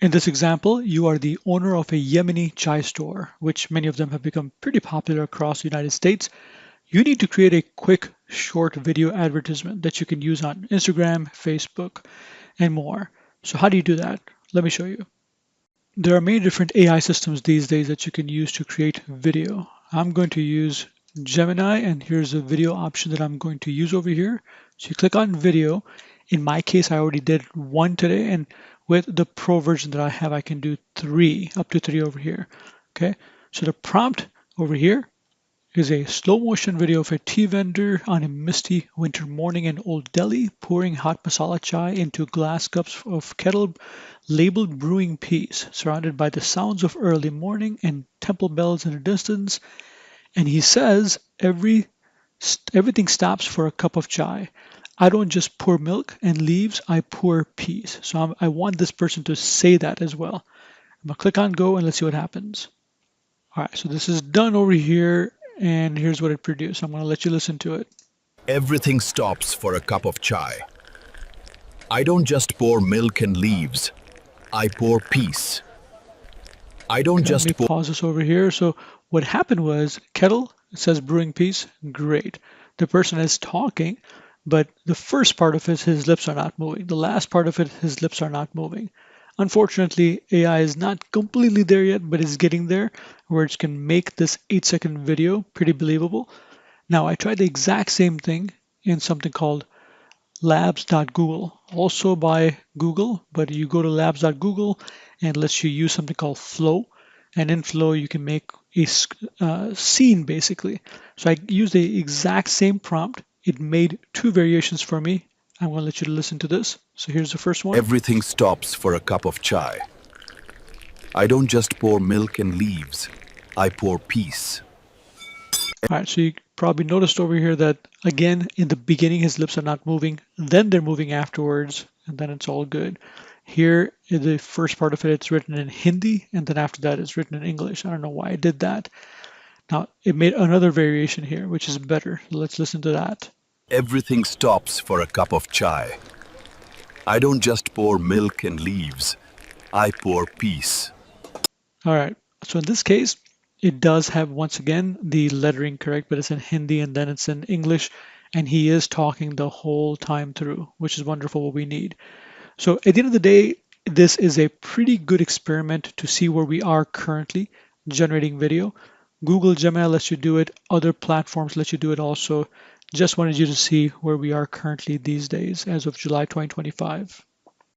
In this example, you are the owner of a Yemeni chai store, which many of them have become pretty popular across the United States. You need to create a quick, short video advertisement that you can use on Instagram, Facebook, and more. So how do you do that? Let me show you. There are many different AI systems these days that you can use to create video. I'm going to use Gemini, and here's a video option that I'm going to use over here. So you click on video. In my case, I already did one today, and with the pro version that I have, I can do three, up to three over here. Okay, so the prompt over here is a slow motion video of a tea vendor on a misty winter morning in Old Delhi pouring hot masala chai into glass cups of kettle labeled brewing peace, surrounded by the sounds of early morning and temple bells in the distance. And he says everything stops for a cup of chai. I don't just pour milk and leaves, I pour peace. So I want this person to say that as well. I'm gonna click on go and let's see what happens. All right, so this is done over here, and here's what it produced. I'm going to let you listen to it. Everything stops for a cup of chai. I don't just pour milk and leaves. I pour peace. I don't Okay, let me just pour. pause this over here. So what happened was kettle, it says brewing peace, great. The person is talking, but the first part of it, his lips are not moving. The last part of it, his lips are not moving. Unfortunately, AI is not completely there yet, but it's getting there where it can make this 8-second video pretty believable. Now, I tried the exact same thing in something called labs.google, also by Google, but you go to labs.google and lets you use something called Flow. And in Flow, you can make a scene basically. So I used the exact same prompt. It made two variations for me. I'm going to let you listen to this. So here's the first one. Everything stops for a cup of chai. I don't just pour milk and leaves. I pour peace. All right, so you probably noticed over here that again, in the beginning, his lips are not moving, then they're moving afterwards, and then it's all good. Here, in the first part of it, it's written in Hindi, and then after that, it's written in English. I don't know why I did that. Now, it made another variation here, which is better. Let's listen to that. Everything stops for a cup of chai. I don't just pour milk and leaves. I pour peace. All right, so in this case, it does have, once again, the lettering correct, but it's in Hindi and then it's in English, and he is talking the whole time through, which is wonderful, what we need. So at the end of the day, this is a pretty good experiment to see where we are currently generating video. Google Gemini lets you do it. Other platforms let you do it also. Just wanted you to see where we are currently these days as of July 2025.